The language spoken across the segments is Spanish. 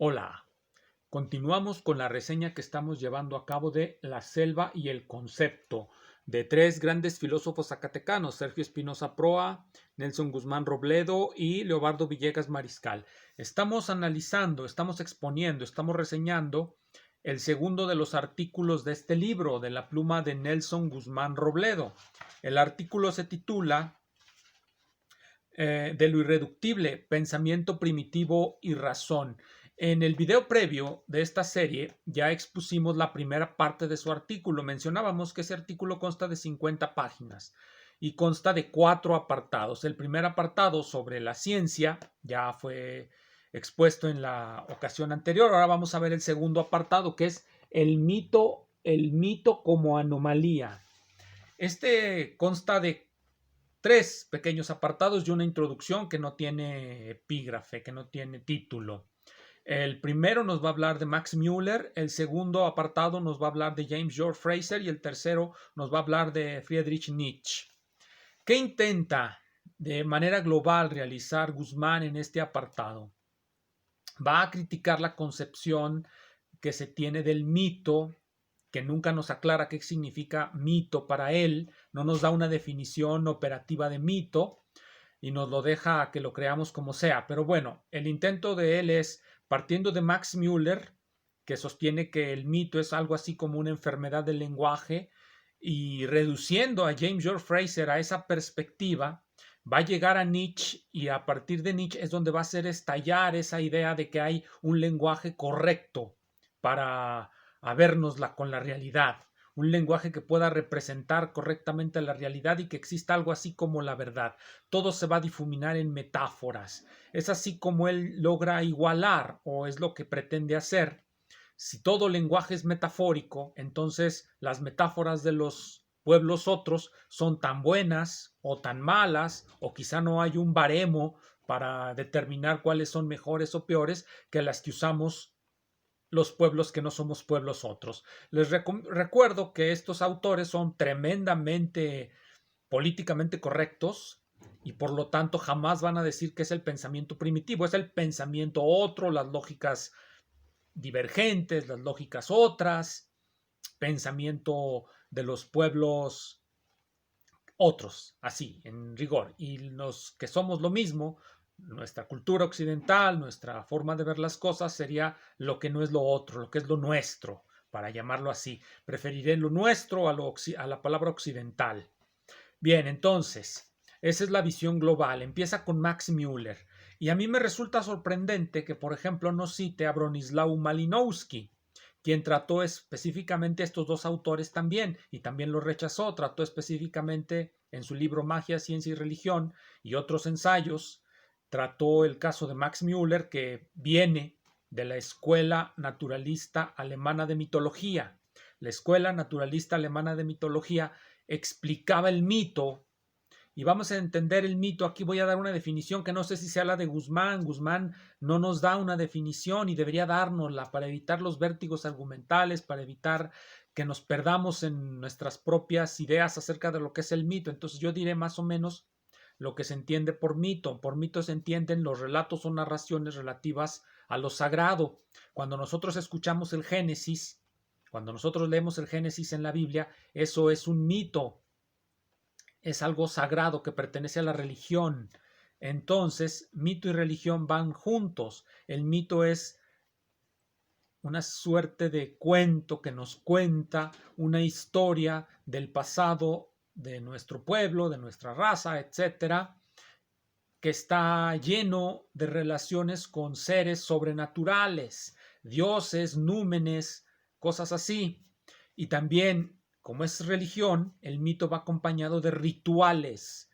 Hola, continuamos con la reseña que estamos llevando a cabo de La selva y el concepto de tres grandes filósofos zacatecanos, Sergio Espinosa Proa, Nelson Guzmán Robledo y Leobardo Villegas Mariscal. Estamos analizando, estamos exponiendo, estamos reseñando el segundo de los artículos de este libro, de la pluma de Nelson Guzmán Robledo. El artículo se titula de lo irreductible, pensamiento primitivo y razón. En el video previo de esta serie ya expusimos la primera parte de su artículo. Mencionábamos que ese artículo consta de 50 páginas y consta de 4 apartados. El primer apartado sobre la ciencia ya fue expuesto en la ocasión anterior. Ahora vamos a ver el segundo apartado, que es el mito como anomalía. Este consta de 3 pequeños apartados y una introducción que no tiene epígrafe, que no tiene título. El primero nos va a hablar de Max Müller, el segundo apartado nos va a hablar de James George Frazer y el tercero nos va a hablar de Friedrich Nietzsche. ¿Qué intenta de manera global realizar Guzmán en este apartado? Va a criticar la concepción que se tiene del mito, que nunca nos aclara qué significa mito para él, no nos da una definición operativa de mito y nos lo deja a que lo creamos como sea. Pero bueno, el intento de él es, partiendo de Max Müller, que sostiene que el mito es algo así como una enfermedad del lenguaje, y reduciendo a James George Frazer a esa perspectiva, va a llegar a Nietzsche y a partir de Nietzsche es donde va a hacer estallar esa idea de que hay un lenguaje correcto para habernosla con la realidad, un lenguaje que pueda representar correctamente la realidad y que exista algo así como la verdad. Todo se va a difuminar en metáforas. Es así como él logra igualar, o es lo que pretende hacer. Si todo lenguaje es metafórico, entonces las metáforas de los pueblos otros son tan buenas o tan malas, o quizá no hay un baremo para determinar cuáles son mejores o peores que las que usamos los pueblos que no somos pueblos otros. Les recuerdo que estos autores son tremendamente políticamente correctos y por lo tanto jamás van a decir que es el pensamiento primitivo, es el pensamiento otro, las lógicas divergentes, las lógicas otras, pensamiento de los pueblos otros, así, en rigor. Y los que somos lo mismo, nuestra cultura occidental, nuestra forma de ver las cosas sería lo que no es lo otro, lo que es lo nuestro, para llamarlo así. Preferiré lo nuestro a la palabra occidental. Bien, entonces, esa es la visión global. Empieza con Max Müller. Y a mí me resulta sorprendente que, por ejemplo, no cite a Bronislaw Malinowski, quien trató específicamente a estos dos autores también, y también lo rechazó. Trató específicamente en su libro Magia, Ciencia y Religión y otros ensayos. Trató el caso de Max Müller, que viene de la Escuela Naturalista Alemana de Mitología. La Escuela Naturalista Alemana de Mitología explicaba el mito y vamos a entender el mito. Aquí voy a dar una definición que no sé si sea la de Guzmán. Guzmán no nos da una definición y debería dárnosla para evitar los vértigos argumentales, para evitar que nos perdamos en nuestras propias ideas acerca de lo que es el mito. Entonces yo diré más o menos lo que se entiende por mito. Por mito se entienden los relatos o narraciones relativas a lo sagrado. Cuando nosotros escuchamos el Génesis, cuando nosotros leemos el Génesis en la Biblia, eso es un mito, es algo sagrado que pertenece a la religión. Entonces, mito y religión van juntos. El mito es una suerte de cuento que nos cuenta una historia del pasado de nuestro pueblo, de nuestra raza, etcétera, que está lleno de relaciones con seres sobrenaturales, dioses, númenes, cosas así. Y también, como es religión, el mito va acompañado de rituales.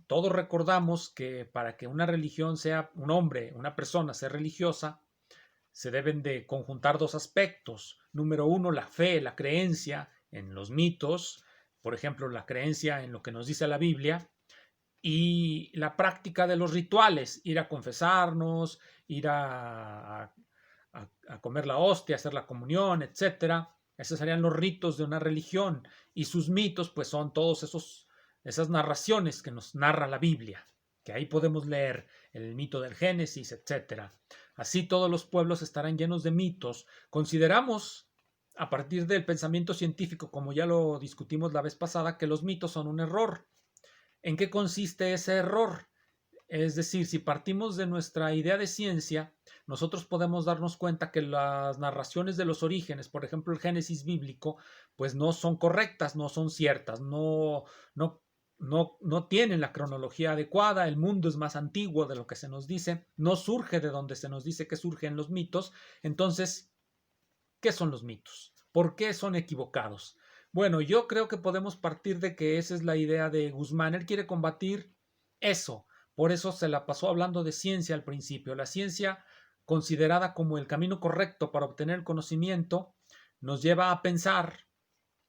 Todos recordamos que para que una religión sea un hombre, una persona sea religiosa, se deben de conjuntar dos aspectos. Número uno, la fe, la creencia en los mitos, por ejemplo, la creencia en lo que nos dice la Biblia, y la práctica de los rituales, ir a confesarnos, ir a comer la hostia, hacer la comunión, etcétera. Esos serían los ritos de una religión y sus mitos pues son todos esas narraciones que nos narra la Biblia, que ahí podemos leer el mito del Génesis, etcétera. Así todos los pueblos estarán llenos de mitos. Consideramos, a partir del pensamiento científico, como ya lo discutimos la vez pasada, que los mitos son un error. ¿En qué consiste ese error? Es decir, si partimos de nuestra idea de ciencia, nosotros podemos darnos cuenta que las narraciones de los orígenes, por ejemplo el Génesis bíblico, pues no son correctas, no son ciertas, no tienen la cronología adecuada, el mundo es más antiguo de lo que se nos dice, no surge de donde se nos dice que surgen los mitos. Entonces, ¿qué son los mitos? ¿Por qué son equivocados? Bueno, yo creo que podemos partir de que esa es la idea de Guzmán. Él quiere combatir eso. Por eso se la pasó hablando de ciencia al principio. La ciencia, considerada como el camino correcto para obtener conocimiento, nos lleva a pensar,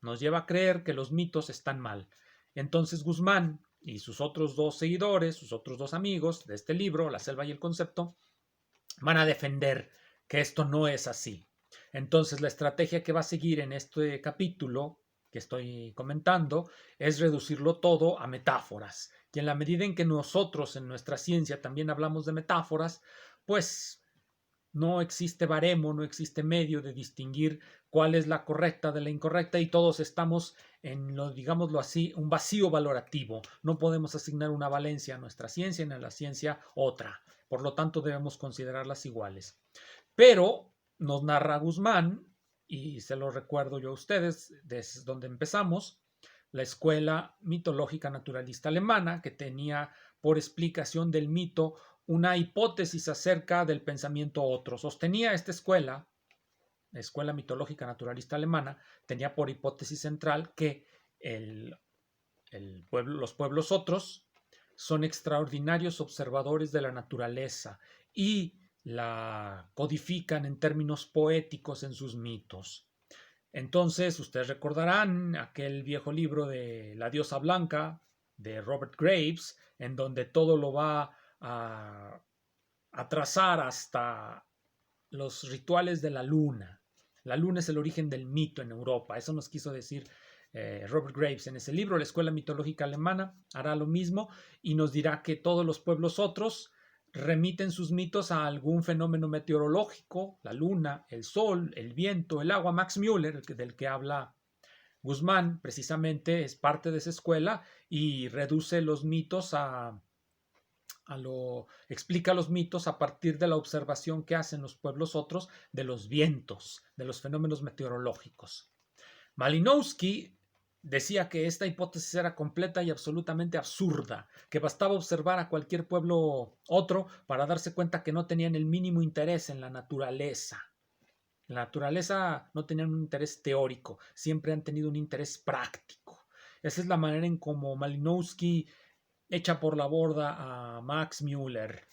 nos lleva a creer que los mitos están mal. Entonces Guzmán y sus otros dos seguidores, sus otros dos amigos de este libro, La selva y el concepto, van a defender que esto no es así. Entonces la estrategia que va a seguir en este capítulo que estoy comentando es reducirlo todo a metáforas. Y en la medida en que nosotros en nuestra ciencia también hablamos de metáforas, pues no existe baremo, no existe medio de distinguir cuál es la correcta de la incorrecta y todos estamos en lo, digámoslo así, un vacío valorativo. No podemos asignar una valencia a nuestra ciencia y a la ciencia otra. Por lo tanto, debemos considerarlas iguales. Pero nos narra Guzmán, y se lo recuerdo yo a ustedes, desde donde empezamos, la escuela mitológica naturalista alemana, que tenía por explicación del mito una hipótesis acerca del pensamiento otro. Sostenía esta escuela, la escuela mitológica naturalista alemana, tenía por hipótesis central que los pueblos otros son extraordinarios observadores de la naturaleza y la codifican en términos poéticos en sus mitos. Entonces, ustedes recordarán aquel viejo libro de La diosa blanca de Robert Graves, en donde todo lo va a trazar hasta los rituales de la luna. La luna es el origen del mito en Europa. Eso nos quiso decir Robert Graves en ese libro. La Escuela Mitológica Alemana hará lo mismo y nos dirá que todos los pueblos otros remiten sus mitos a algún fenómeno meteorológico, la luna, el sol, el viento, el agua. Max Müller, del que habla Guzmán, precisamente es parte de esa escuela y reduce los mitos explica los mitos a partir de la observación que hacen los pueblos otros de los vientos, de los fenómenos meteorológicos. Malinowski decía que esta hipótesis era completa y absolutamente absurda, que bastaba observar a cualquier pueblo otro para darse cuenta que no tenían el mínimo interés en la naturaleza. En la naturaleza no tenían un interés teórico, siempre han tenido un interés práctico. Esa es la manera en cómo Malinowski echa por la borda a Max Müller.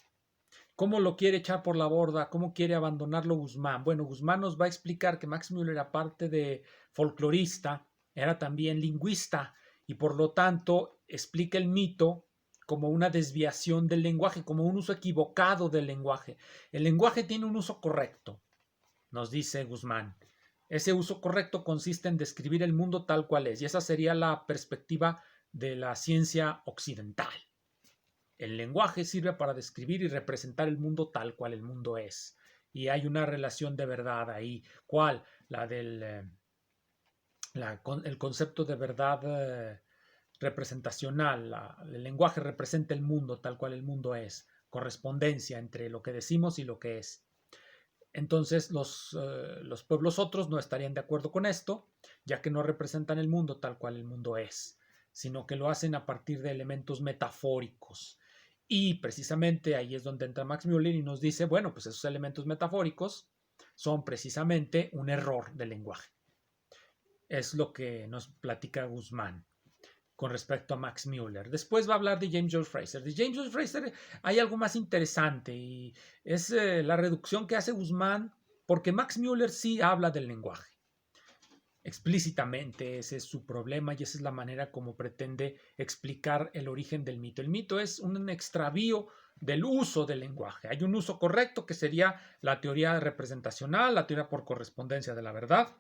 ¿Cómo lo quiere echar por la borda? ¿Cómo quiere abandonarlo Guzmán? Bueno, Guzmán nos va a explicar que Max Müller, aparte de folclorista, era también lingüista y por lo tanto explica el mito como una desviación del lenguaje, como un uso equivocado del lenguaje. El lenguaje tiene un uso correcto, nos dice Guzmán. Ese uso correcto consiste en describir el mundo tal cual es, y esa sería la perspectiva de la ciencia occidental. El lenguaje sirve para describir y representar el mundo tal cual el mundo es. Y hay una relación de verdad ahí. ¿Cuál? La del el concepto de verdad representacional. El lenguaje representa el mundo tal cual el mundo es. Correspondencia entre lo que decimos y lo que es. Entonces los pueblos otros no estarían de acuerdo con esto, ya que no representan el mundo tal cual el mundo es, sino que lo hacen a partir de elementos metafóricos. Y precisamente ahí es donde entra Max Müller y nos dice, bueno, pues esos elementos metafóricos son precisamente un error del lenguaje. Es lo que nos platica Guzmán con respecto a Max Müller. Después va a hablar de James George Frazer. De James George Frazer hay algo más interesante y es la reducción que hace Guzmán, porque Max Müller sí habla del lenguaje. Explícitamente ese es su problema y esa es la manera como pretende explicar el origen del mito. El mito es un extravío del uso del lenguaje. Hay un uso correcto que sería la teoría representacional, la teoría por correspondencia de la verdad,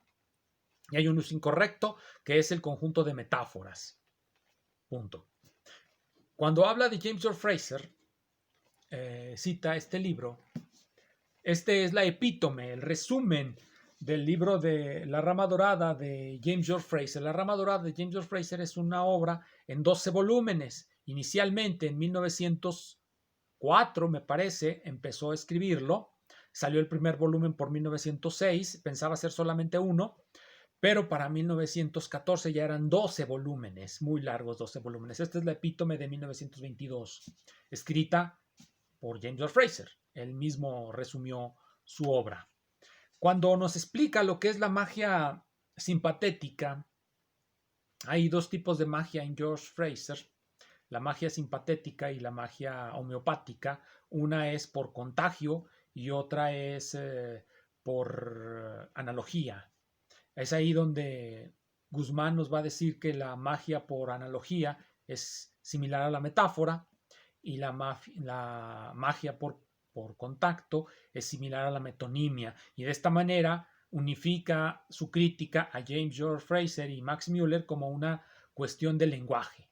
y hay un uso incorrecto que es el conjunto de metáforas. Punto. Cuando habla de James George Frazer, cita este libro, Este es la epítome, el resumen del libro de La Rama Dorada de James George Frazer. La Rama Dorada de James George Frazer es una obra en 12 volúmenes. Inicialmente en 1904, me parece, empezó a escribirlo. Salió el primer volumen por 1906, pensaba ser solamente uno, pero para 1914 ya eran 12 volúmenes, muy largos 12 volúmenes. Esta es la epítome de 1922, escrita por James George Frazer. Él mismo resumió su obra. Cuando nos explica lo que es la magia simpatética, hay dos tipos de magia en George Frazer, la magia simpatética y la magia homeopática. Una es por contagio y otra es por analogía. Es ahí donde Guzmán nos va a decir que la magia por analogía es similar a la metáfora y la magia por contacto es similar a la metonimia. Y de esta manera unifica su crítica a James George Frazer y Max Müller como una cuestión de lenguaje.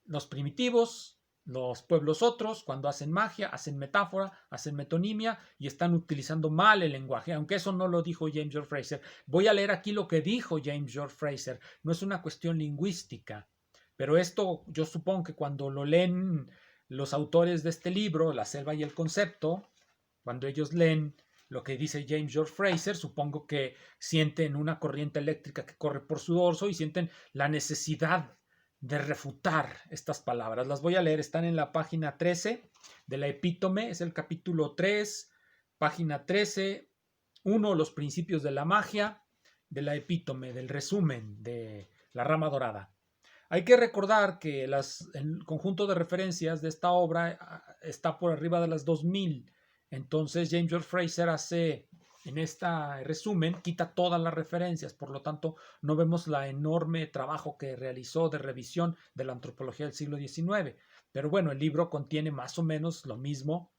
Los primitivos, los pueblos otros, cuando hacen magia, hacen metáfora, hacen metonimia y están utilizando mal el lenguaje, aunque eso no lo dijo James George Frazer. Voy a leer aquí lo que dijo James George Frazer. No es una cuestión lingüística, pero esto yo supongo que cuando lo leen los autores de este libro, La Selva y el Concepto, cuando ellos leen lo que dice James George Frazer, supongo que sienten una corriente eléctrica que corre por su dorso y sienten la necesidad de refutar estas palabras. Las voy a leer, están en la página 13 de la epítome, es el capítulo 3, página 13, 1, los principios de la magia, de la epítome, del resumen de La Rama Dorada. Hay que recordar que el conjunto de referencias de esta obra está por arriba de las 2000. Entonces James George Frazer hace, en este resumen, quita todas las referencias. Por lo tanto, no vemos la enorme trabajo que realizó de revisión de la antropología del siglo XIX. Pero bueno, el libro contiene más o menos lo mismo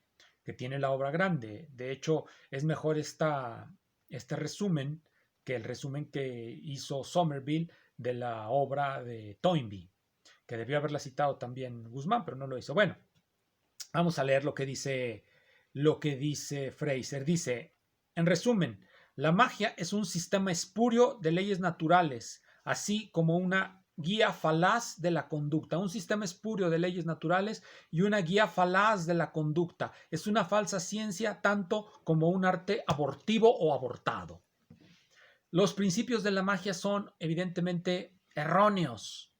que tiene la obra grande. De hecho, es mejor este resumen que el resumen que hizo Somerville de la obra de Toynbee, que debió haberla citado también Guzmán, pero no lo hizo. Bueno, vamos a leer lo que dice Frazer. Dice, en resumen, la magia es un sistema espurio de leyes naturales, así como una guía falaz de la conducta. Un sistema espurio de leyes naturales y una guía falaz de la conducta. Es una falsa ciencia tanto como un arte abortivo o abortado. Los principios de la magia son evidentemente erróneos.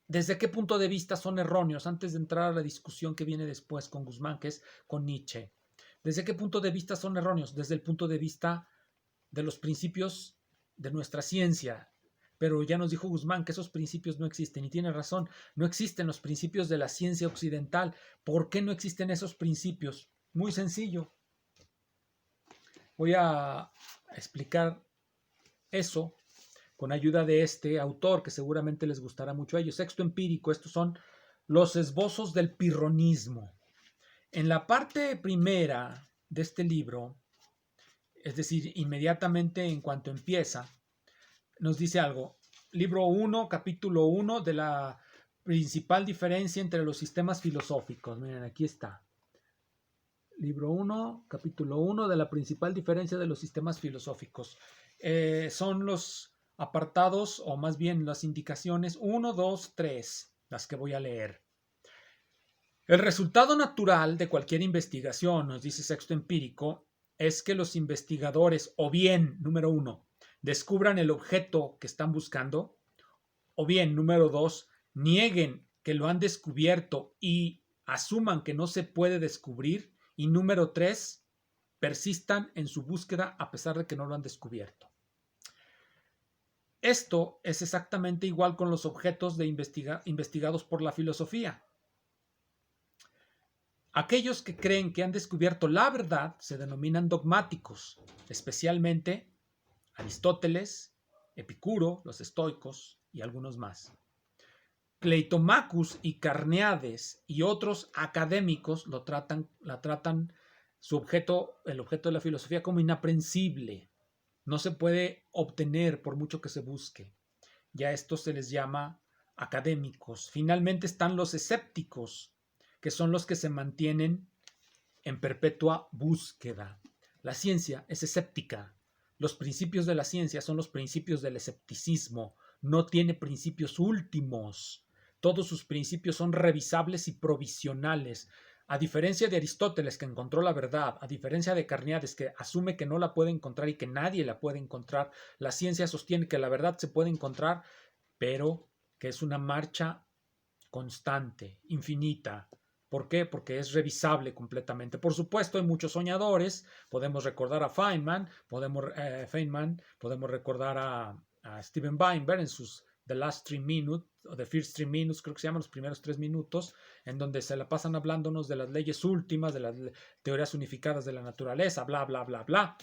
¿Desde qué punto de vista son erróneos? Antes de entrar a la discusión que viene después con Guzmán, que es con Nietzsche. ¿Desde qué punto de vista son erróneos? Desde el punto de vista de los principios de nuestra ciencia. Pero ya nos dijo Guzmán que esos principios no existen y tiene razón. No existen los principios de la ciencia occidental. ¿Por qué no existen esos principios? Muy sencillo. Voy a explicar eso con ayuda de este autor que seguramente les gustará mucho a ellos. Sexto empírico, estos son los esbozos del pirronismo. En la parte primera de este libro, es decir, inmediatamente en cuanto empieza, nos dice algo. Libro 1, capítulo 1 de la principal diferencia entre los sistemas filosóficos. Miren, aquí está. Libro 1, capítulo 1 de la principal diferencia de los sistemas filosóficos. Son los apartados, o más bien las indicaciones 1, 2, 3, las que voy a leer. El resultado natural de cualquier investigación, nos dice Sexto Empírico, es que los investigadores o bien, número 1, descubran el objeto que están buscando, o bien, número 2, nieguen que lo han descubierto y asuman que no se puede descubrir, y número 3, persistan en su búsqueda a pesar de que no lo han descubierto. Esto es exactamente igual con los objetos investigados por la filosofía. Aquellos que creen que han descubierto la verdad se denominan dogmáticos, especialmente Aristóteles, Epicuro, los estoicos y algunos más. Cleitomachus y Carneades y otros académicos la tratan el objeto de la filosofía como inaprensible. No se puede obtener por mucho que se busque. Ya esto se les llama académicos. Finalmente están los escépticos, que son los que se mantienen en perpetua búsqueda. La ciencia es escéptica. Los principios de la ciencia son los principios del escepticismo. No tiene principios últimos. Todos sus principios son revisables y provisionales. A diferencia de Aristóteles, que encontró la verdad, a diferencia de Carneades, que asume que no la puede encontrar y que nadie la puede encontrar, la ciencia sostiene que la verdad se puede encontrar, pero que es una marcha constante, infinita. ¿Por qué? Porque es revisable completamente. Por supuesto, hay muchos soñadores. Podemos recordar a Feynman, podemos recordar a Steven Weinberg en sus The Last 3 Minutes, o The First 3 Minutes, creo que se llaman los primeros 3 minutos, en donde se la pasan hablándonos de las leyes últimas, de las teorías unificadas de la naturaleza, bla, bla, bla, bla,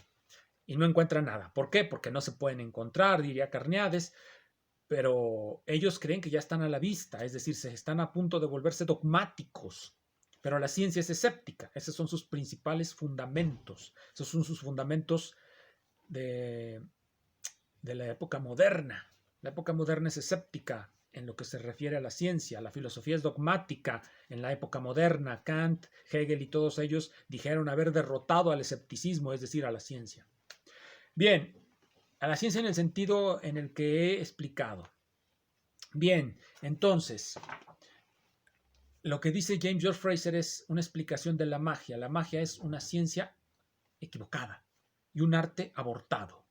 y no encuentran nada. ¿Por qué? Porque no se pueden encontrar, diría Carneades, pero ellos creen que ya están a la vista, es decir, se están a punto de volverse dogmáticos. Pero la ciencia es escéptica, esos son sus principales fundamentos, esos son sus fundamentos de la época moderna. La época moderna es escéptica en lo que se refiere a la ciencia, la filosofía es dogmática. En la época moderna, Kant, Hegel y todos ellos dijeron haber derrotado al escepticismo, es decir, a la ciencia. Bien, a la ciencia en el sentido en el que he explicado. Bien, entonces, lo que dice James George Frazer es una explicación de la magia. La magia es una ciencia equivocada y un arte abortado.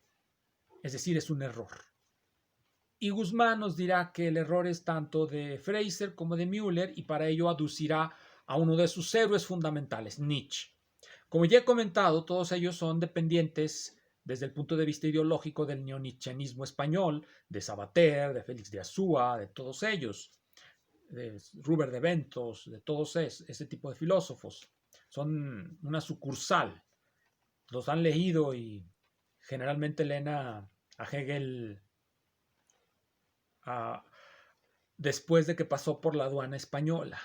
Es decir, es un error. Y Guzmán nos dirá que el error es tanto de Frazer como de Müller y para ello aducirá a uno de sus héroes fundamentales, Nietzsche. Como ya he comentado, todos ellos son dependientes desde el punto de vista ideológico del neonietzscheanismo español, de Sabater, de Félix de Azúa, de todos ellos, de Rubert de Ventos, de todos ese tipo de filósofos. Son una sucursal. Los han leído y generalmente leen a Hegel después de que pasó por la aduana española,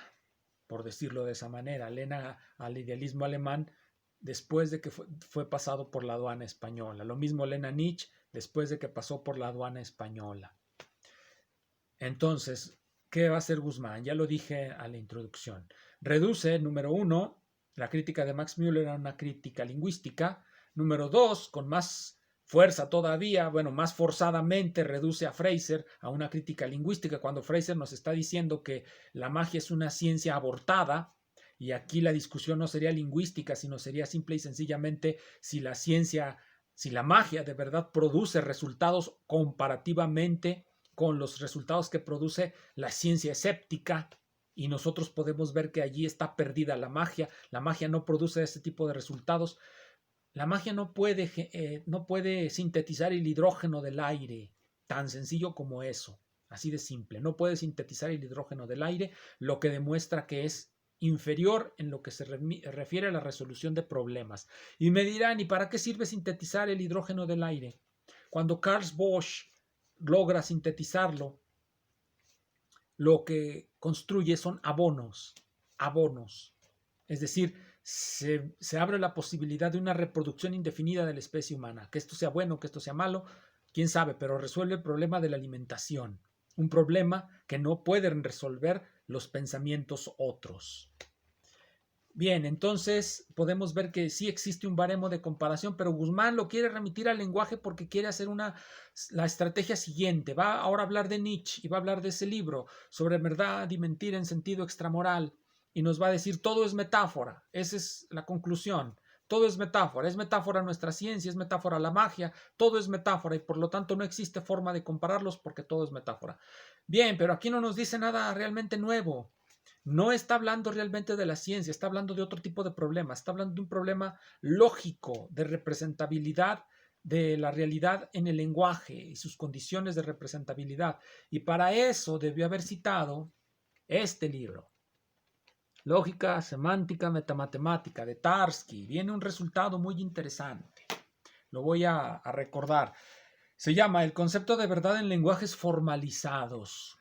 por decirlo de esa manera. Leen al idealismo alemán después de que fue pasado por la aduana española. Lo mismo leen a Nietzsche después de que pasó por la aduana española. Entonces, ¿qué va a hacer Guzmán? Ya lo dije a la introducción. Reduce, número 1, la crítica de Max Müller a una crítica lingüística. Número 2, con más fuerza todavía, bueno, más forzadamente reduce a Frazer a una crítica lingüística, cuando Frazer nos está diciendo que la magia es una ciencia abortada, y aquí la discusión no sería lingüística, sino sería simple y sencillamente si la ciencia, si la magia de verdad produce resultados comparativamente con los resultados que produce la ciencia escéptica, y nosotros podemos ver que allí está perdida la magia no produce ese tipo de resultados. La magia no puede sintetizar el hidrógeno del aire, tan sencillo como eso, así de simple. No puede sintetizar el hidrógeno del aire, lo que demuestra que es inferior en lo que se refiere a la resolución de problemas. Y me dirán, ¿y para qué sirve sintetizar el hidrógeno del aire? Cuando Carl Bosch logra sintetizarlo, lo que construye son abonos. Es decir, se abre la posibilidad de una reproducción indefinida de la especie humana. Que esto sea bueno, que esto sea malo, quién sabe, pero resuelve el problema de la alimentación. Un problema que no pueden resolver los pensamientos otros. Bien, entonces podemos ver que sí existe un baremo de comparación, pero Guzmán lo quiere remitir al lenguaje porque quiere hacer la estrategia siguiente. Va ahora a hablar de Nietzsche y va a hablar de ese libro sobre verdad y mentira en sentido extramoral y nos va a decir todo es metáfora. Esa es la conclusión. Todo es metáfora nuestra ciencia, es metáfora la magia, todo es metáfora y por lo tanto no existe forma de compararlos porque todo es metáfora. Bien, pero aquí no nos dice nada realmente nuevo. No está hablando realmente de la ciencia, está hablando de otro tipo de problema, está hablando de un problema lógico, de representabilidad de la realidad en el lenguaje y sus condiciones de representabilidad. Y para eso debió haber citado este libro, Lógica Semántica Metamatemática, de Tarski. Viene un resultado muy interesante. Lo voy a recordar. Se llama El concepto de verdad en lenguajes formalizados.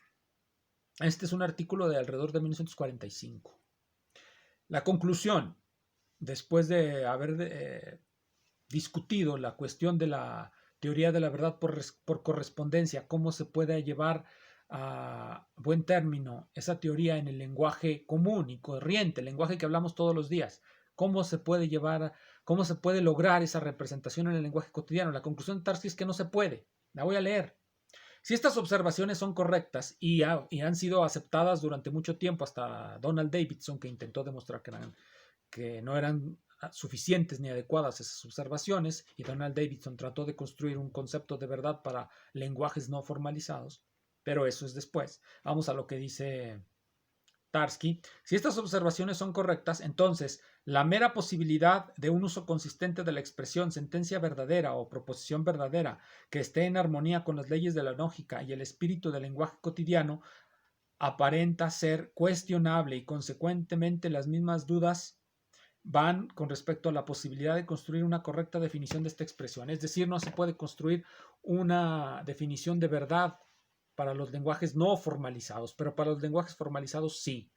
Este es un artículo de alrededor de 1945. La conclusión, después de haber discutido la cuestión de la teoría de la verdad por correspondencia, cómo se puede llevar a buen término esa teoría en el lenguaje común y corriente, el lenguaje que hablamos todos los días, ¿Cómo se puede cómo se puede lograr esa representación en el lenguaje cotidiano? La conclusión de Tarski es que no se puede. La voy a leer. Si estas observaciones son correctas y han sido aceptadas durante mucho tiempo, hasta Donald Davidson, que intentó demostrar que no eran suficientes ni adecuadas esas observaciones, y Donald Davidson trató de construir un concepto de verdad para lenguajes no formalizados, pero eso es después. Vamos a lo que dice Tarski. Si estas observaciones son correctas, entonces la mera posibilidad de un uso consistente de la expresión sentencia verdadera o proposición verdadera que esté en armonía con las leyes de la lógica y el espíritu del lenguaje cotidiano aparenta ser cuestionable, y consecuentemente las mismas dudas van con respecto a la posibilidad de construir una correcta definición de esta expresión. Es decir, no se puede construir una definición de verdad para los lenguajes no formalizados, pero para los lenguajes formalizados sí.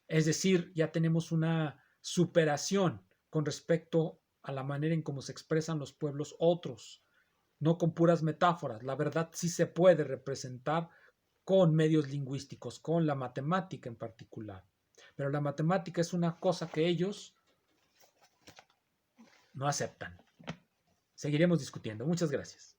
Es decir, ya tenemos una superación con respecto a la manera en cómo se expresan los pueblos otros, no con puras metáforas. La verdad sí se puede representar con medios lingüísticos, con la matemática en particular. Pero la matemática es una cosa que ellos no aceptan. Seguiremos discutiendo. Muchas gracias.